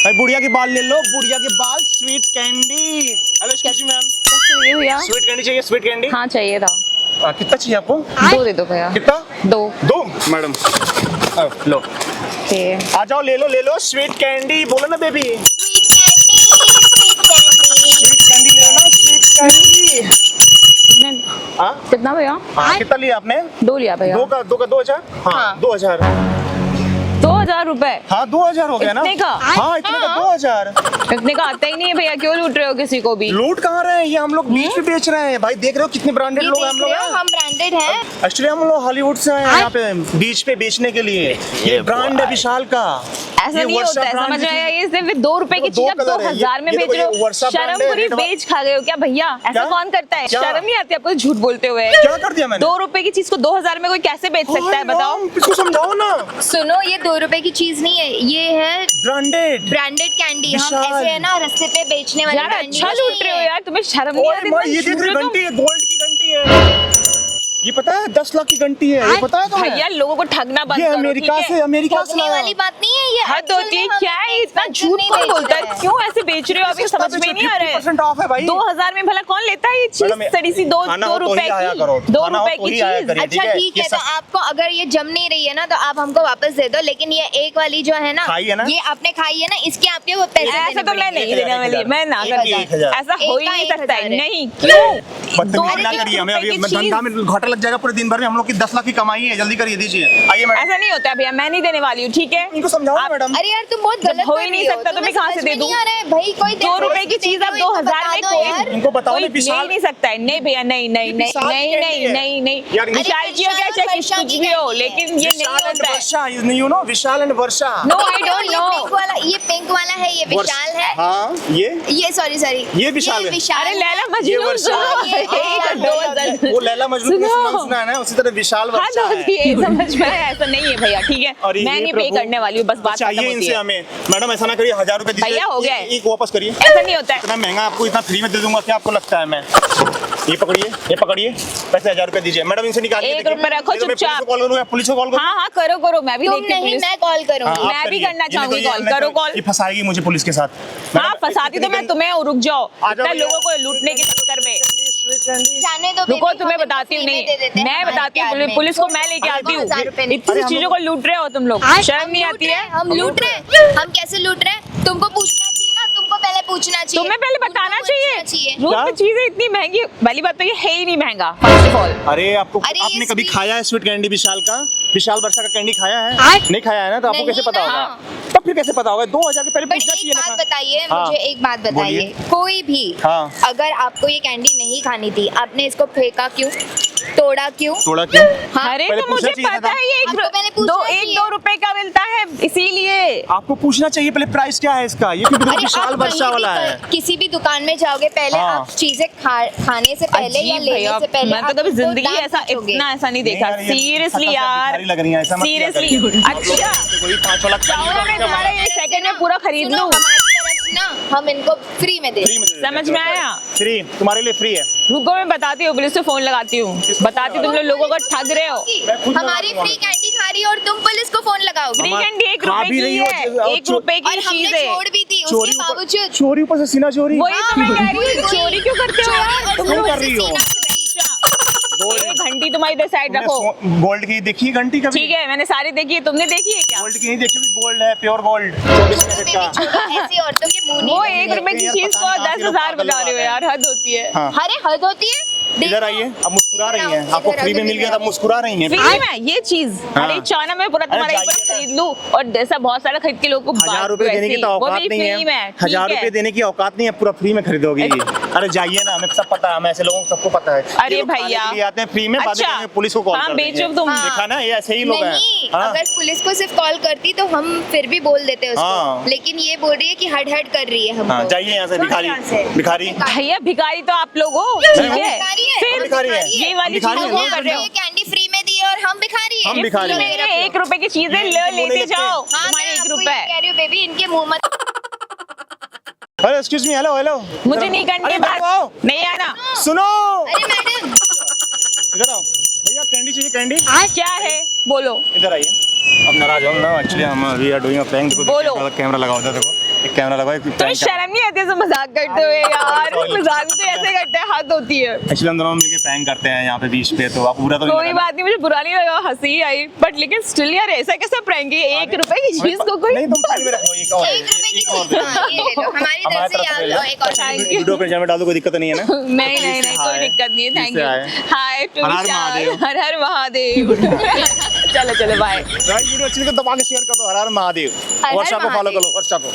अरे बुढ़िया के बाल ले लो, बुढ़िया के बाल, sweet candy. Hello excuse me ma'am, चाहिए भैया? स्वीट कैंडी चाहिए? स्वीट कैंडी हाँ चाहिए था। कितना चाहिए आपको? 2 दे दो भैया। कितना? 2। दो मैडम, लो आ जाओ, ले लो स्वीट कैंडी। बोलो ना बेबी, स्वीट कैंडी ले लो, स्वीट कैंडी। कितना भैया? कितना लिया आपने? 2 लिया भैया। 2000? हाँ 2000। 2000 रुपए? हाँ 2000 हो गया ना। इतने का? हाँ इतने का 2000। इतने का आता ही नहीं है भैया, क्यों लूट रहे हो किसी को भी? लूट कहाँ रहे हैं, ये हम लोग बीच पे बेच रहे हैं भाई। देख रहे हो कितने ब्रांडेड लोग हैं हम लोग। हम ब्रांडेड हैं। एक्चुअली हम लोग हॉलीवुड से आए हैं यहाँ पे बीच पे बेचने के लिए। ये ब्रांड है विशाल का। ऐसा नहीं होता है, समझ में आया? ये सिर्फ 2 रुपए की चीज आप 2000 में बेच रहे हो। शर्म पूरी बेच खा गए हो क्या भैया? ऐसा कौन करता है? शर्म नहीं आती आपको झूठ बोलते हुए? क्या कर दिया मैंने? 2 रुपए की चीज को 2000 में कोई कैसे बेच सकता है बताओ? इसको समझाओ ना। सुनो, ये 2 रुपए की चीज नहीं है, ये है ब्रांडेड कैंडी। हम ऐसे है ना रास्ते पे बेचने वाले यार अच्छा लूट रहे हो यार, तुम्हें शर्म नहीं आती? ये देख रही घंटी है, गोल्ड की घंटी है। ये पता है 10 लाख की घंटी है, ये पता है तुम्हें? भैया लोगों को ठगना बंद ये करो, अमेरिका ठीक है? से, अमेरिका से ठगने वाली बात नहीं है ये। हद होती है क्या है? इतना झूठ कौन बोलता है? क्यों ऐसे बेच रहे हो? अभी समझ में नहीं आ रहा है। 50% ऑफ है भाई। 2000 में भला कौन लेता है ये चीज? सड़ी सी 2 रुपए की, 2 रुपए की चीज। अच्छा ठीक है, तो आपको अगर ये जम नहीं रही है ना तो आप हमको वापस दे दो, लेकिन ये एक वाली जो है ना, ये आपने खाई है ना, इसके आपके वो पैसे ऐसा तो मैं नहीं देने वाली, मैं ना एक कर, ऐसा हो ही नहीं सकता है। नहीं, क्यों? बदतमीजी ना करिए, हमें अभी धंधा में घाटा लग जाएगा पूरे दिन भर में। हम लोग की 10 लाख की कमाई है, जल्दी करिए, दीजिए। आइए मैडम। ऐसा नहीं होता है भैया, मैं नहीं देने वाली हूँ, ठीक है? इनको समझाओ ना मैडम। अरे यार तुम बहुत गलत हो ही नहीं सकता तो मैं कहाँ से दे दूँ? भाई कोई 2 रुपए की चीज आप 2000 में कोई इनको बताओ कोई ना, ले विशाल नहीं सकता है। नहीं भैया, नहीं नहीं नहीं नहीं नहीं नहीं नहीं, विशाल की हो क्या चाहे कुछ भी हो, लेकिन ये नहीं होता है। You know Vishal and Varsha. No I don't know. ये पिंक वाला है, ये विशाल है। हाँ ये सॉरी ये विशाल है। अरे लैला मजनू वो लैला मजनू ने सुना है ना, उसी तरह विशाल वर्षा है। समझ में आया? ऐसा नहीं है भैया, ठीक है? मैं नहीं पे करने वाली हूँ, बस बात खत्म चाहिए होती इनसे है। हमें। मैडम ऐसा ना करिए, 1000 रुपए दीजिए। भैया हो गया है। एक वापस करिए। ऐसा नहीं होता है। इतना महंगा आपको इतना फ्री में दे दूंगा क्या आपको लगता है? मैं ये पकड़िए पैसे 1000 रुपए दीजिए। मैडम इनसे निकालिए। 1 रुपए रखो चुपचाप। कॉल करूँ, पुलिस को कॉल करूँ? हाँ करो, मैं भी तुम देखती हूँ नहीं, पुलिस। मैं कॉल करूंगी। मैं भी करना चाहूंगी कॉल, करो कॉल। ये फंसाएगी मुझे पुलिस के साथ। हाँ फंसाती तो मैं तुम्हें, रुक जाओ। इतना लोगों को लूटने के चक्कर में। जाने दो रुको, बेबी, तुम्हें हम बताती हूँ। फ्री में दे देते नहीं, हैं मैं हमारे बताती हूँ, प्यार में। पुलिस को मैं लेके आती हूँ। 1000 रुपए इतनी चीजों को लूट रहे हो तुम लोग, शर्म नहीं आती है? हम लूट रहे हैं। हम कैसे लूट रहे हैं? तुमको पूछना चाहिए ना, तुमको पहले पूछना चाहिए। तुम्हें पहले बताना तुमको पूछना चाहिए। रोज में चीजें इतनी महंगी, पहली बात तो ये है ही नहीं महंगा फर्स्ट ऑफ ऑल। अरे आपने कभी खाया है स्वीट कैंडी विशाल का? विशाल वर्षा का कैंडी खाया है? नहीं खाया है ना, तो आपको कैसे पता होगा? तब फिर कैसे पता होगा? 2000 के पहले पूछना चाहिए ना। एक बात बताइए, हाँ। मुझे एक बात बताइए, कोई भी अगर आपको ये कैंडी नहीं खानी थी, आपने इसको फेंका क्यों, तोड़ा क्यों? हाँ। अरे तो मुझे पता है ये 1-2 रुपए का मिलता है, इसीलिए आपको पूछना चाहिए पहले प्राइस क्या है इसका। ये विशाल वर्षा वाला है। किसी भी दुकान में जाओगे पहले आप चीजें खाने से पहले या लेने से पहले मैं तो कभी जिंदगी ऐसा इतना ऐसा नहीं देखा। सीरियसली यार, लग रही है ऐसा। सीरियसली। अच्छा कोई 5 वाला तुम्हारा ये सेकंड में पूरा खरीद लूं। ना हम इनको फ्री में दे, समझ में आया? फ्री तुम्हारे लिए फ्री है। रुको मैं बताती हूँ, पुलिस से फोन लगाती हूँ, बताती तुम लोगों को ठग रहे हो। हमारी फ्री कैंडी खा रही है और तुम पुलिस को फोन लगाओगे। फ्री कैंडी 1 रुपए की है, 1 रुपए की चीज है। छोड़ भी दी उसके बावजूद। चोरी ऊपर से सीना चोरी। वही तो मैं कह रही हूँ, चोरी क्यों करते हो यार? तुम क्यों कर रही हो? ये घंटी तुम्हारी इधर साइड रखो। गोल्ड की देखी घंटी कभी? ठीक है, मैंने सारी देखी है, तुमने देखी है क्या? गोल्ड की नहीं देखी, गोल्ड है, प्योर गोल्ड। ऐसी औरतों के मुंह नहीं वो लगेंगे। 1 रुपए की चीज को 10,000 बता रहे हो यार, हद होती है। अरे हद होती है। इधर आइए, अब मुस्कुरा रही हैं। आपको फ्री में मिल गया तब मुस्कुरा रही हैं। फ्री में ये चीज, अरे चाना मैं पूरा तुम्हारा एक बार खरीद लूं और ऐसा बहुत सारा खरीद के लोगों को 1000 रुपए देने की तो औकात नहीं है। 1000 रुपए देने की औकात नहीं है, पूरा फ्री में खरीदोगी। अरे जाइए ना, हमें सब पता है, हमें ऐसे लोगों को सबको पता है। अरे भैया आते हैं फ्री में, बाद में पुलिस को कॉल कर देंगे। देखा ना, ये ऐसे ही लोग हैं। अगर पुलिस को सिर्फ कॉल करती तो हम फिर भी बोल देते उसको, लेकिन ये बोल रही है कि हट हट कर रही है हमको। जाइए यहाँ से भिखारी। भैया भिखारी तो आप लोग हो, ठीक है? फिर भिखारी है। ये वाली चीज वो कर रहे हो। कैंडी फ्री में दी और हम भिखारी हैं। हम भिखारी हैं। 1 रुपए की चीजें लेते जाओ, तुम्हारे 1 रुपए। कह रही हूँ बेबी, इनके मुंह मत। Hello excuse me, hello. मुझे नहीं करनी बात, नहीं आना। सुनो, अरे मैडम इधर आओ। भैया कैंडी चाहिए, कैंडी। क्या है बोलो? इधर आइए। अब नाराज हो ना, एक्चुअली हम we are doing a prank. बोलो। कैमरा लगाओ, देखो एक कैमरा लगाओ, एक तो prank कर- शर्म नहीं आती ऐसे मजाक करते हुए यार? मजाक तो ऐसे करते हैं, हद होती है। एक्चुअली हम दोनों मिलके प्रैंक करते हैं यहाँ पे बीच पे, तो आप पूरा तो नहीं कोई लगाना। बात नहीं, मुझे बुरा नहीं लगा, हंसी आई, बट लेकिन स्टिल यार ऐसा कैसे प्रैंक है? 1 रुपए की चीज को कोई नहीं, तुम खाली में रखो, एक और 1 रुपए की चीज, हाँ, ये ले लो हमारी तरफ से, यार लो एक और Thank you. वीडियो पे चैनल में डाल दो, कोई दिक्कत नहीं है ना? नहीं नहीं नहीं, कोई दिक्कत नहीं है। थैंक किससे यू। आए? हाय टू हर हर विशाल, महादेव। हर हर महादेव। चलो चलो बाय। गाइस वीडियो अच्छी लगी तो दबा के शेयर कर दो। हर हर महादेव। हर वर्षा को फॉलो महादेव। करो, वर्षा को।